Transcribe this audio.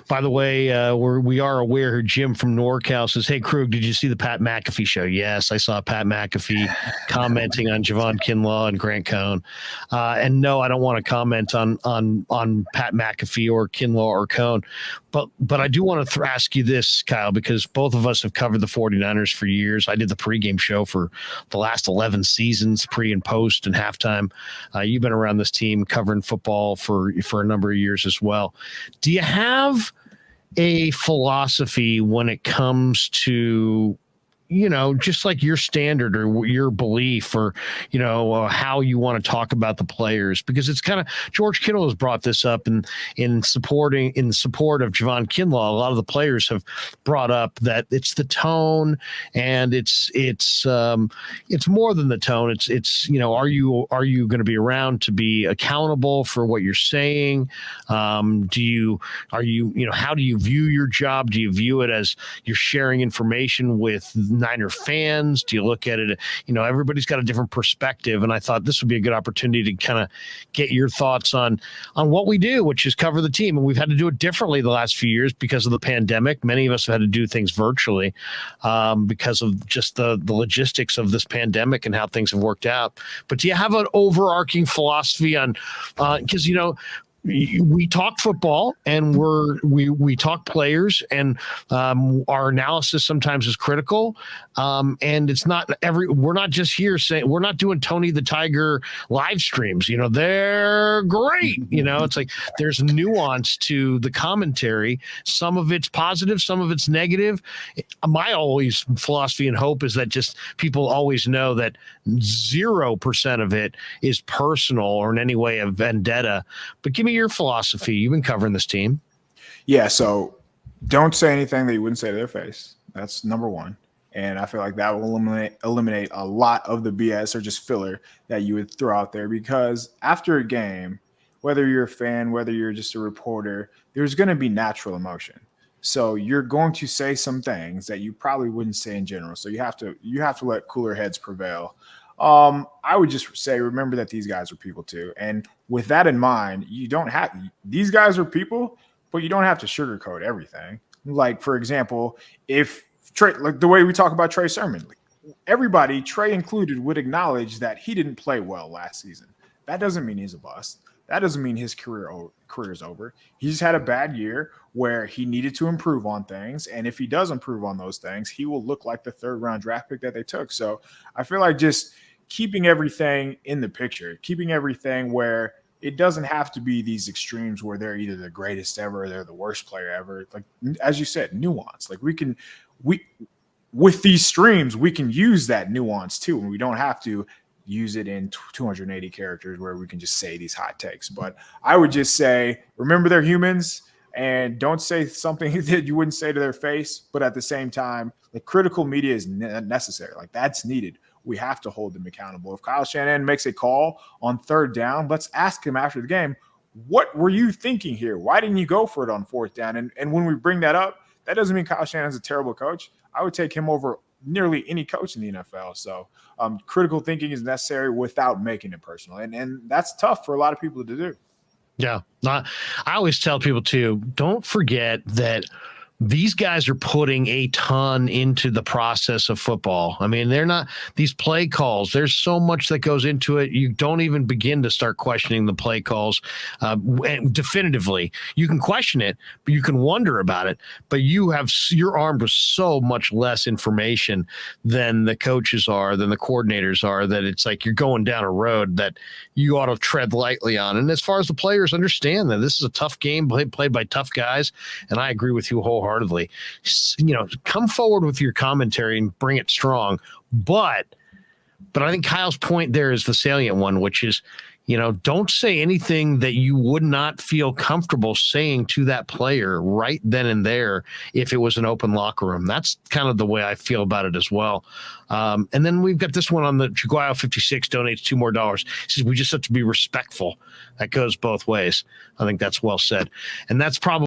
By the way, we are aware. Jim from NorCal says, "Hey, Krueg, did you see the Pat McAfee show?" Yes, I saw Pat McAfee commenting on Javon Kinlaw and Grant Cohn. And no, I don't want to comment on Pat McAfee or Kinlaw or Cohn. But I do want to ask you this, Kyle, because both of us have covered the 49ers for years. I did the pregame show for the last 11 seasons, pre and post and halftime. You've been around this team covering football for a number of years as well. Do you have a philosophy when it comes to, just like your standard or your belief or, how you want to talk about the players? Because it's kind of, George Kittle has brought this up in support of Javon Kinlaw. A lot of the players have brought up that it's the tone, and it's more than the tone. It's are you going to be around to be accountable for what you're saying? How do you view your job? Do you view it as you're sharing information with Niner fans? Do you look at it, everybody's got a different perspective, and I thought this would be a good opportunity to kind of get your thoughts on what we do, which is cover the team. And we've had to do it differently the last few years because of the pandemic. Many of us have had to do things virtually because of just the logistics of this pandemic and how things have worked out. But do you have an overarching philosophy on, because we talk football and we talk players, and our analysis sometimes is critical. And it's not we're not just here saying, we're not doing Tony the Tiger live streams. They're great. It's like there's nuance to the commentary. Some of it's positive, some of it's negative. My always philosophy and hope is that just people always know that 0% of it is personal or in any way a vendetta. But give me your philosophy. You've been covering this team. Yeah, so don't say anything that you wouldn't say to their face. That's number one. And I feel like that will eliminate a lot of the BS or just filler that you would throw out there, because after a game, whether you're a fan, whether you're just a reporter, there's going to be natural emotion. So you're going to say some things that you probably wouldn't say in general. So you have to let cooler heads prevail. I would just say, remember that these guys are people too. And with that in mind, these guys are people, but you don't have to sugarcoat everything. Like, for example, if Trey, like the way we talk about Trey Sermon, everybody, Trey included, would acknowledge that he didn't play well last season. That doesn't mean he's a bust. That doesn't mean his career is over. He's had a bad year where he needed to improve on things. And if he does improve on those things, he will look like the 3rd-round draft pick that they took. So I feel like just keeping everything in the picture, keeping everything where it doesn't have to be these extremes where they're either the greatest ever or they're the worst player ever. Like, as you said, nuance. Like with these streams, we can use that nuance too, and we don't have to use it in 280 characters where we can just say these hot takes. But I would just say, remember they're humans, and don't say something that you wouldn't say to their face. But at the same time, the critical media is necessary. Like, that's needed. We have to hold them accountable. If Kyle Shanahan makes a call on 3rd down, let's ask him after the game, what were you thinking here? Why didn't you go for it on 4th down? And when we bring that up, that doesn't mean Kyle Shanahan's a terrible coach. I would take him over nearly any coach in the NFL. So critical thinking is necessary without making it personal. And that's tough for a lot of people to do. Yeah. I always tell people too, don't forget that these guys are putting a ton into the process of football. I mean, they're not these play calls. There's so much that goes into it. You don't even begin to start questioning the play calls definitively. You can question it, but you can wonder about it. But you're armed with so much less information than the coaches are, than the coordinators are, that it's like you're going down a road that you ought to tread lightly on. And as far as the players understand that this is a tough game played by tough guys, and I agree with you wholeheartedly. Come forward with your commentary and bring it strong. But I think Kyle's point there is the salient one, which is, don't say anything that you would not feel comfortable saying to that player right then and there if it was an open locker room. That's kind of the way I feel about it as well. And then we've got this one on the Jaguar 56 donates $2 more. He says, we just have to be respectful. That goes both ways. I think that's well said. And that's probably